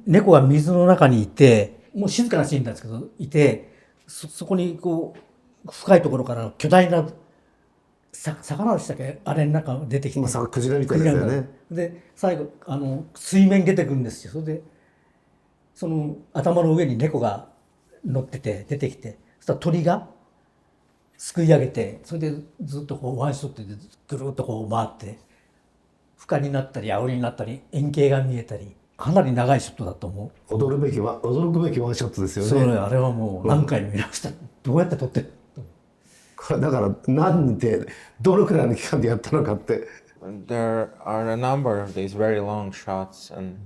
猫が水の中にいて、もう静かなシーンなんですけど、いて、そこにこう深いところから巨大な魚でしたっけ、あれなんか出てきて、まあ、クジラみたいですよね。で最後水面に出てくるんですよ。それでその頭の上に猫が乗ってて出てきて、そしたら鳥がすくい上げて、それでずっとこうワンショットでぐるっとこう回って、俯瞰になったり仰りになったり円形が見えたり、かなり長いショットだと思う。驚くべきワンショットですよね。そうね、あれはもう何回も見ました。どうやって撮ってる？これだから何でどのくらいの期間でやったのかって。There are a number of these very long shots, and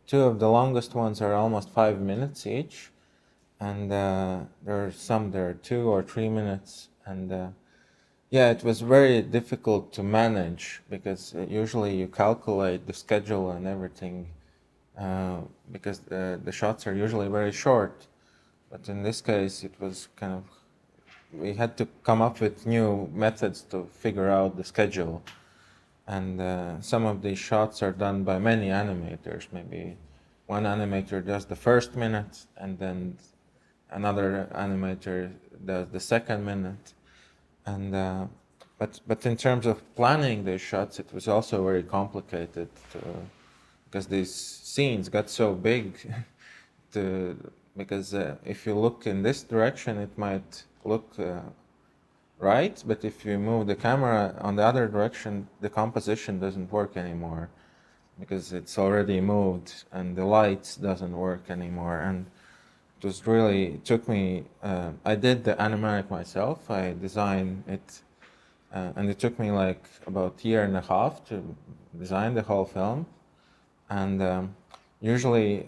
two of the longest ones are almost 5 minutes each, and there are some that are 2 or 3 minutes, and yeah, it was very difficult to manage because usually you calculate the schedule and everything because the shots are usually very short, but in this case it was kind of, we had to come up with new methods to figure out the schedule. And some of these shots are done by many animators. Maybe one animator does the first minute, and then another animator does the second minute. And but in terms of planning these shots, it was also very complicated because these scenes got so big. Because if you look in this direction, it might look right, but if you move the camera on the other direction, the composition doesn't work anymore because it's already moved, and the lights doesn't work anymore. And it took me, I did the animatic myself, I designed it, and it took me like about a year and a half to design the whole film. And usually,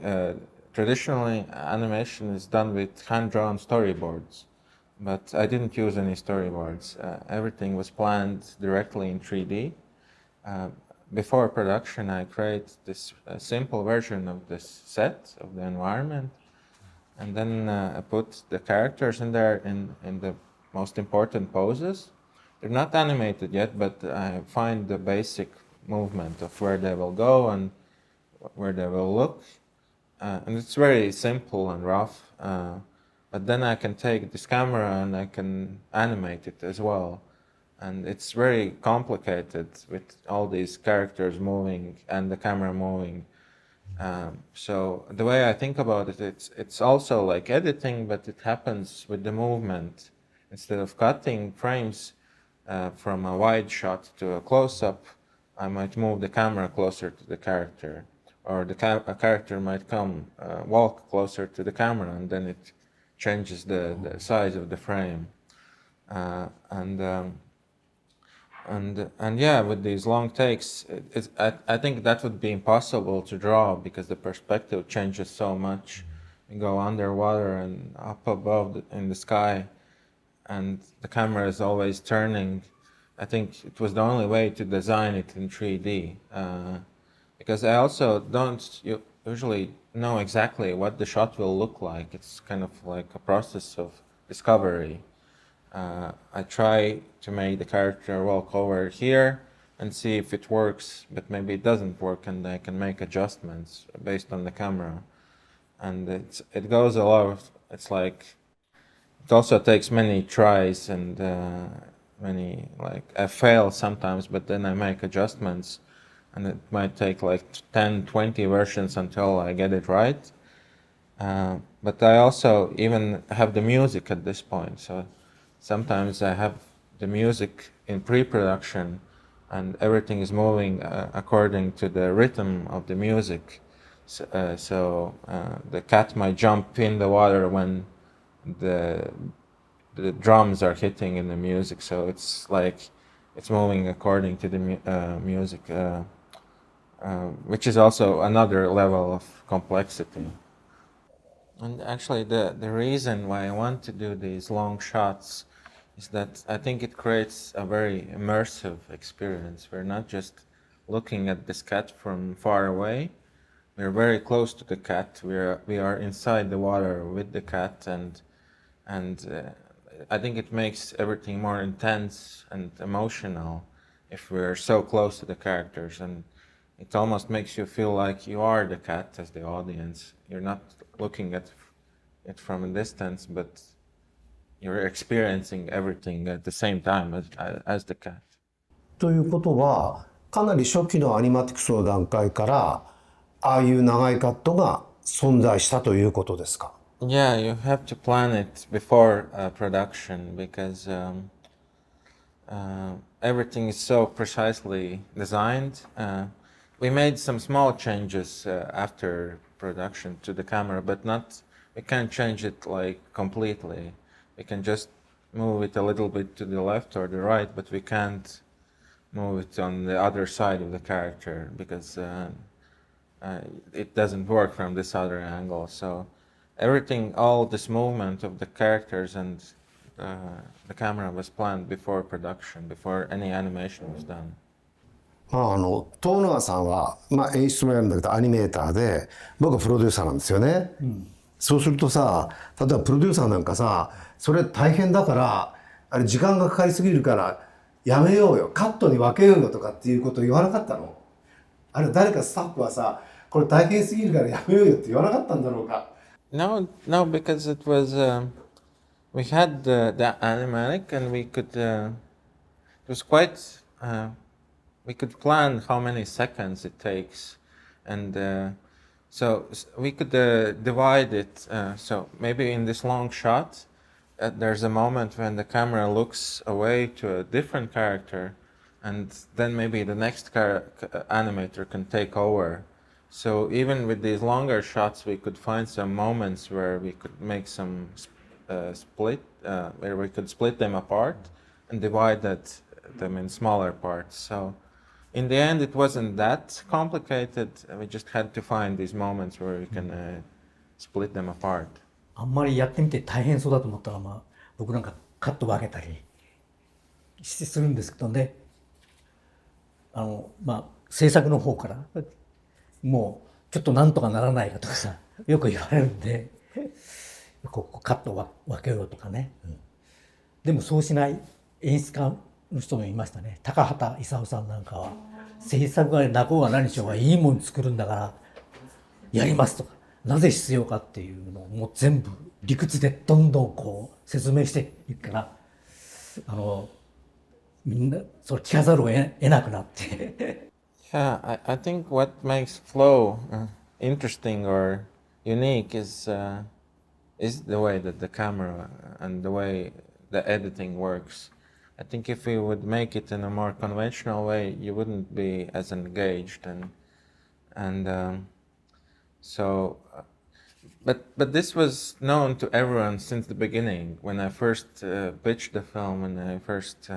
traditionally, animation is done with hand-drawn storyboards. But I didn't use any storyboards. Everything was planned directly in 3D. Before production, I create this simple version of this set, of the environment, and then I put the characters in there in the most important poses. They're not animated yet, but I find the basic movement of where they will go and where they will look. And it's very simple and rough. But then I can take this camera and I can animate it as well. And it's very complicated with all these characters moving and the camera moving. So the way I think about it, it's also like editing, but it happens with the movement. Instead of cutting frames from a wide shot to a close-up, I might move the camera closer to the character. Or a character might walk closer to the camera, and then it changes the size of the frame, and yeah, with these long takes, I think that would be impossible to draw because the perspective changes so much. You go underwater and up above in the sky, and the camera is always turning. I think it was the only way to design it in 3D, because I also don't usually know exactly what the shot will look like. It's kind of like a process of discovery. I try to make the character walk over here and see if it works, but maybe it doesn't work, and I can make adjustments based on the camera. And it goes a lot of, it's like, it also takes many tries and I fail sometimes, but then I make adjustments. And it might take like 10, 20 versions until I get it right. But I also even have the music at this point. So sometimes I have the music in pre-production and everything is moving according to the rhythm of the music. So the cat might jump in the water when the drums are hitting in the music. So it's like it's moving according to the music. Which is also another level of complexity. And actually the reason why I want to do these long shots is that I think it creates a very immersive experience. We're not just looking at this cat from far away, we're very close to the cat, we are inside the water with the cat, and I think it makes everything more intense and emotional if we're so close to the characters. And it almost makes you feel like you are the cat as the audience. You're not looking at it from a distance, but you're experiencing everything at the same time as the cat. ということはかなり初期のアニマティクスの段階からああいう長いカットが存在したということですか？ Yeah, you have to plan it before production because everything is so precisely designed. We made some small changes after production to the camera, but we can't change it like completely. We can just move it a little bit to the left or the right, but we can't move it on the other side of the character because it doesn't work from this other angle. So everything, all this movement of the characters and the camera was planned before production, before any animation was done. 友永さんは、演出もやるんだけどアニメーターで僕はプロデューサーなんですよね、そうするとさ、例えばプロデューサーなんかさ、それ大変だからあれ時間がかかりすぎるからやめようよ、カットに分けようよとかっていうことを言わなかったの？あれ誰かスタッフはさ、これ大変すぎるからやめようよって言わなかったんだろうか？ No, because it was we had the animatic and we could it was quite we could plan how many seconds it takes, and so we could divide it. So maybe in this long shot, there's a moment when the camera looks away to a different character, and then maybe the next animator can take over. So even with these longer shots, we could find some moments where we could make some split, where we could split them apart and divide them in smaller parts. So in the end, it wasn't that complicated. We just had to find these moments where we can split them apart. あんまりやってみて大変そうだと思ったら、僕なんかカット分けたりするんですけどね、制作の方からもうちょっとなんとかならないかとかさ、よく言われるんで、ここカット分けようとかね、でもそうしない演出家の人もいましたね。高畑勲さんなんかは制作が泣こうが何しようがいいもの作るんだからやりますとか、なぜ必要かっていうのをもう全部理屈でどんどんこう説明していくから、みんなそれ聞かざるを得なくなって。Yeah, I think what makes flow interesting or unique is the way that the camera and the way the editing works. I think if we would make it in a more conventional way, you wouldn't be as engaged so. But this was known to everyone since the beginning. When I first pitched the film, when I first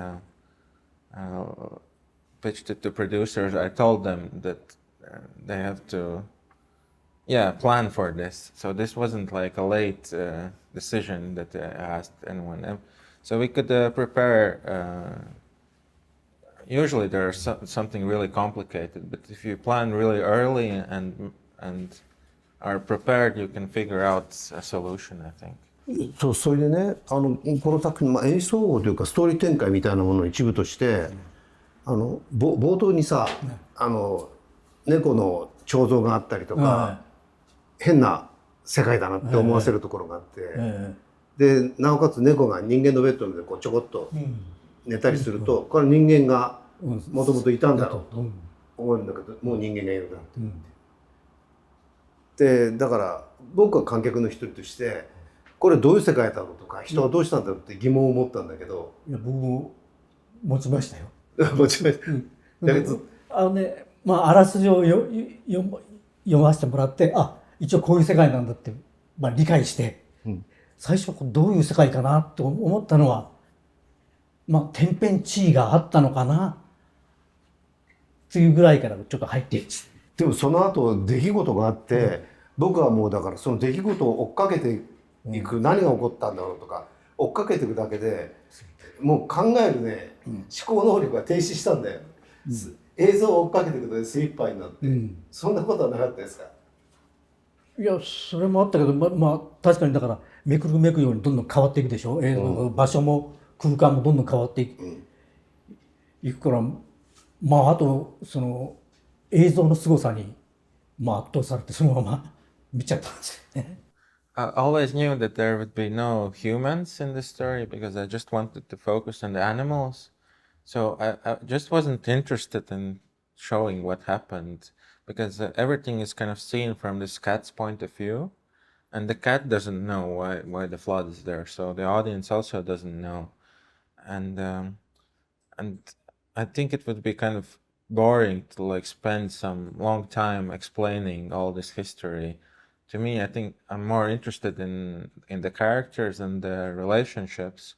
pitched it to producers, I told them that they have to, plan for this. So this wasn't like a late decision that I asked anyone. So we could prepare. Usually there's something really complicated, but if you plan really early and are prepared, you can figure out a solution, I think. そう、それでね、この作品、演出総合というかストーリー展開みたいなものの一部として、冒頭にさ、猫の彫像があったりとか、変な世界だなって思わせるところがあって、でなおかつ猫が人間のベッドでこうちょこっと寝たりすると、これ人間がもともといたんだろうと思うんだけど、もう人間がいるんだって。でだから僕は観客の一人としてこれどういう世界だろうとか人はどうしたんだろうって疑問を持ったんだけど、いや僕も持ちましたよ。持ちました。だけどあらすじを読ませてもらって、一応こういう世界なんだって、理解して、最初どういう世界かなと思ったのは、天変地異があったのかなっていうぐらいからちょっと入っていって。でもその後出来事があって、僕はもうだからその出来事を追っかけていく、何が起こったんだろうとか追っかけていくだけでもう考えるね、思考能力が停止したんだよ、映像を追っかけていくので精一杯になって、そんなことはなかったですか？いやそれもあったけど、確かにだからめくるめくようにどんどん変わっていくでしょ、場所も空間もどんどん変わっていくから、あとその映像の凄さに、圧倒されてそのまま見ちゃったんですよね。I always knew that there would be no humans in the story because I just wanted to focus on the animals. So I just wasn't interested in showing what happened because everything is kind of seen from this cat's point of view, and the cat doesn't know why the flood is there. So the audience also doesn't know, and I think it would be kind of boring to like spend some long time explaining all this history. To me, I think I'm more interested in the characters and the relationships,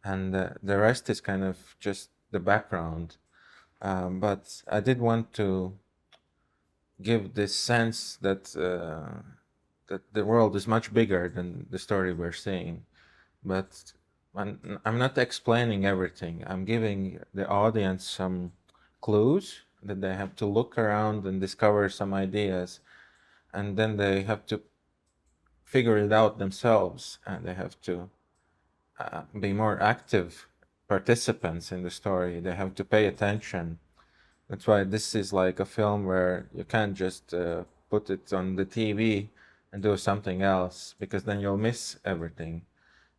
and the rest is kind of just the background. But I did want to give this sense that that the world is much bigger than the story we're seeing. But I'm not explaining everything. I'm giving the audience some clues that they have to look around and discover some ideas, and then they have to figure it out themselves, and they have to be more active participants in the story. They have to pay attention. That's why this is like a film where you can't just put it on the TV and do something else, because then you'll miss everything.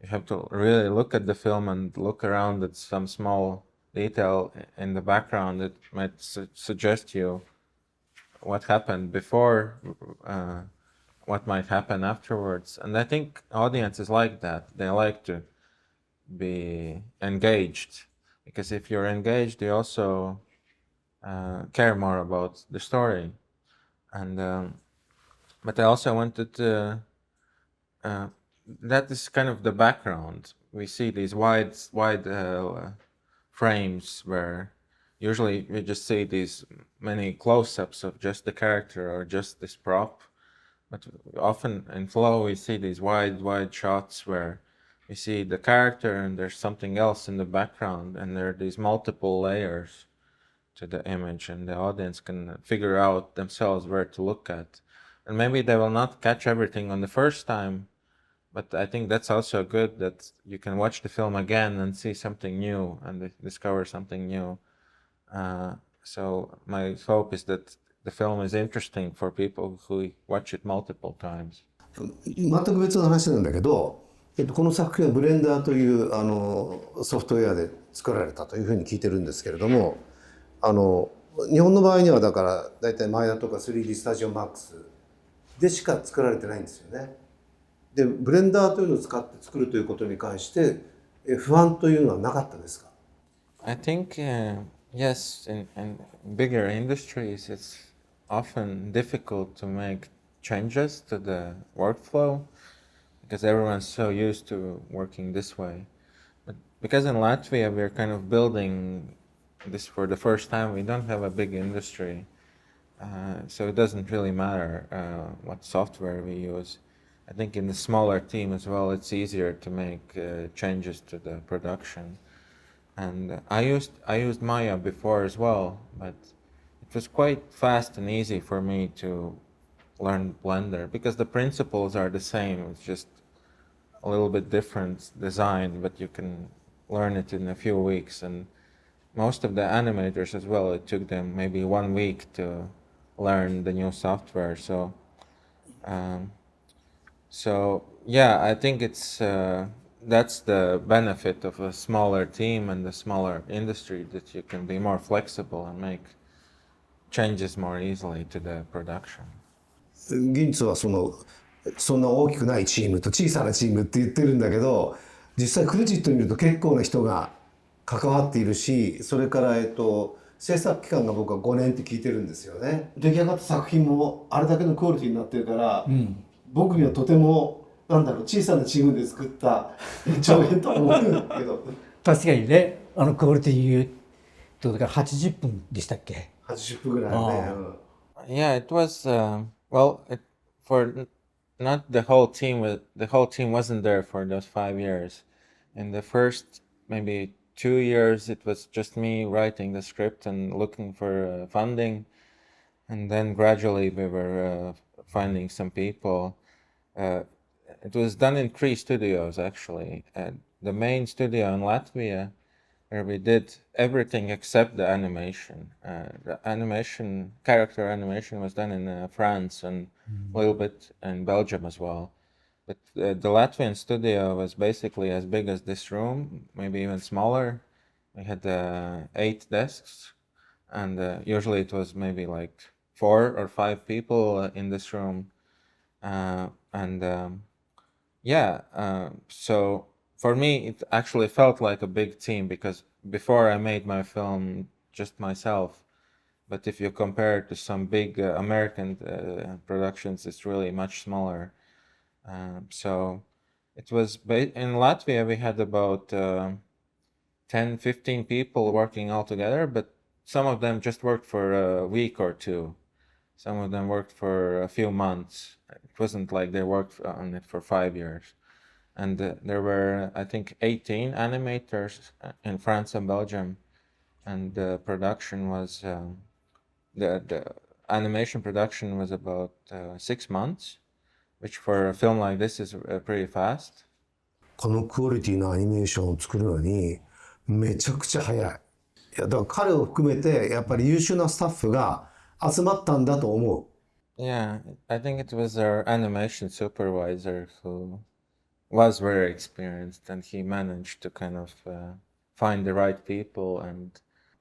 You have to really look at the film and look around at some small detail in the background that might suggest you what happened before, what might happen afterwards. And I think audiences like that. They like to be engaged, because if you're engaged, you also care more about the story. And but I also wanted to that is kind of the background. We see these wide frames where usually we just see these many close-ups of just the character or just this prop, but often in Flow we see these wide shots where we see the character and there's something else in the background, and there are these multiple layers to the image, and the audience can figure out themselves where to look at. And maybe they will not catch everything on the first time, but I think that's also good, that you can watch the film again and see something new and discover something new. So my hope is that the film is interesting for people who watch it multiple times. 全く別の話なんだけど、この作品はブレンダーというソフトウェアで作られたというふうに聞いてるんですけれども、日本の場合にはだから大体マイヤとか 3D スタジオマックスでしか作られてないんですよね。でブレンダーというのを使って作るということに関して不安というのはなかったですか？ I think yes, in bigger industries it's often difficult to make changes to the workflow because everyone's so used to working this way. But because in Latvia we're kind of building this for the first time, we don't have a big industry, so it doesn't really matter what software we use. I think in the smaller team as well, it's easier to make changes to the production. And I used Maya before as well, but it was quite fast and easy for me to learn Blender because the principles are the same. It's just a little bit different design, but you can learn it in a few weeks. And most of the animators as well, it took them maybe 1 week to learn the new software. So yeah, I think it's that's the benefit of a smaller team and a smaller industry, that you can be more flexible and make changes more easily to the production. ギンツはそんな大きくないチームと小さなチームって言ってるんだけど、実際クレジット見ると結構な人が関わっているし、それから制作期間が僕は5年って聞いてるんですよね。出来上がった作品もあれだけのクオリティになってるから、僕にはとても小さなチームで作った長編と思うんだけど。確かにね、クオリティ言うとだから80分でしたっけ？80分ぐらいね。Yeah, it was for not the whole team. The whole team wasn't there for those 5 years. In the first maybe 2 years, it was just me writing the script and looking for funding, and then gradually we were finding some people. It was done in 3 studios actually. The main studio in Latvia where we did everything except the animation. Character animation was done in France and a little bit in Belgium as well. But the Latvian studio was basically as big as this room, maybe even smaller. We had 8 desks, and usually it was maybe like 4 or 5 people in this room. So for me, it actually felt like a big team, because before I made my film just myself. But if you compare it to some big American productions, it's really much smaller. So it was in Latvia, we had about 10, 15 people working all together, but some of them just worked for a week or 2. Some of them worked for a few months. It wasn't like they worked on it for 5 years. And there were, I think, 18 animators in France and Belgium. And the production was, the animation production was about 6 months, which for a film like this is pretty fast. このクオリティのアニメーションを作るのにめちゃくちゃ早い。いやだから彼を含めてやっぱり優秀なスタッフが集まったんだと思う。Yeah, I think it was our animation supervisor who was very experienced, and he managed to kind of find the right people.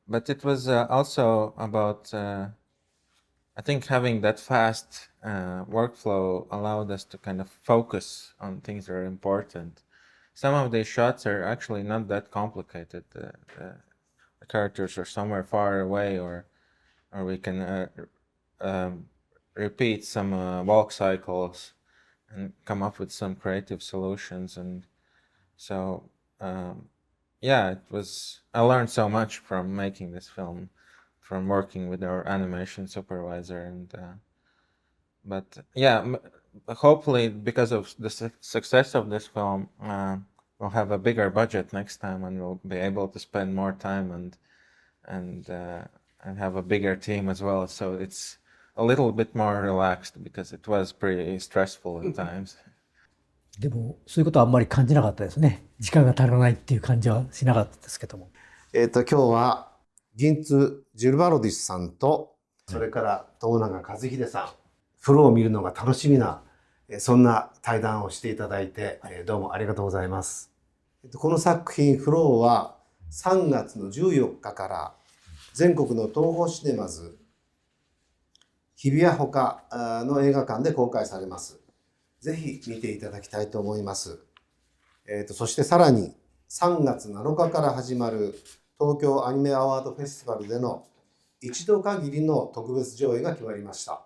But it was also about, I think having that fast workflow allowed us to kind of focus on things that are important. Some of these shots are actually not that complicated. The characters are somewhere far away, or we can repeat some walk cycles and come up with some creative solutions. And so, I learned so much from making this film, from working with our animation supervisor. Hopefully, because of the success of this film, we'll have a bigger budget next time, and we'll be able to spend more time and have a bigger team as well. So it's a little bit more relaxed, because it was pretty stressful at times. でもそういうことはあんまり感じなかったですね。時間が足らないっていう感じはしなかったですけども。今日は銀津ジルバロディスさんと、それから友永和秀さん、フローを見るのが楽しみな、そんな対談をしていただいて、どうもありがとうございます。この作品フローは3月の14日から全国の東宝シネマズ日比谷ほかの映画館で公開されます。ぜひ見ていただきたいと思います。そしてさらに3月7日から始まる東京アニメアワードフェスティバルでの一度限りの特別上映が決まりました。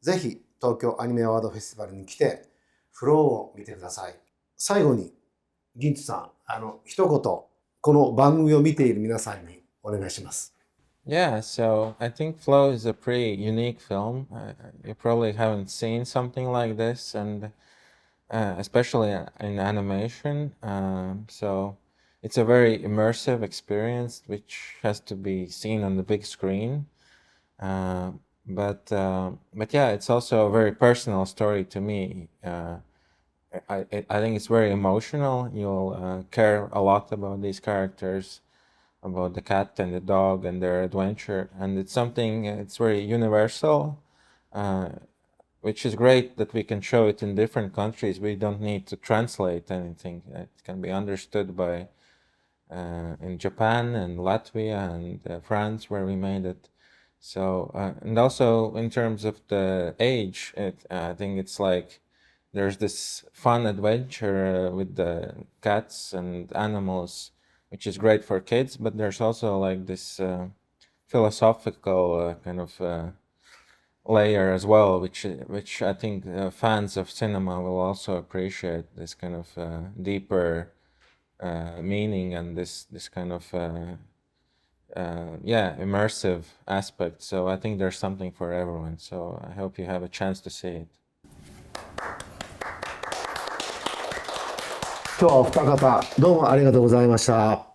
ぜひ東京アニメアワードフェスティバルに来てフローを見てください。最後に銀津さん、一言この番組を見ている皆さんにお願いします。Yeah, so I think Flow is a pretty unique film. You probably haven't seen something like this, and especially in animation. So it's a very immersive experience, which has to be seen on the big screen. But yeah, it's also a very personal story to me. I think it's very emotional. You'll care a lot about these characters, about the cat and the dog and their adventure, and it's something, it's very universal, which is great that we can show it in different countries. We don't need to translate anything. It can be understood by in Japan and Latvia and France, where we made it. So and also in terms of the age, I think it's like there's this fun adventure with the cats and animals, which is great for kids, but there's also like this philosophical kind of layer as well, which I think fans of cinema will also appreciate, this kind of deeper meaning and this kind of immersive aspect. So I think there's something for everyone. So I hope you have a chance to see it. 今日はお二方どうもありがとうございました。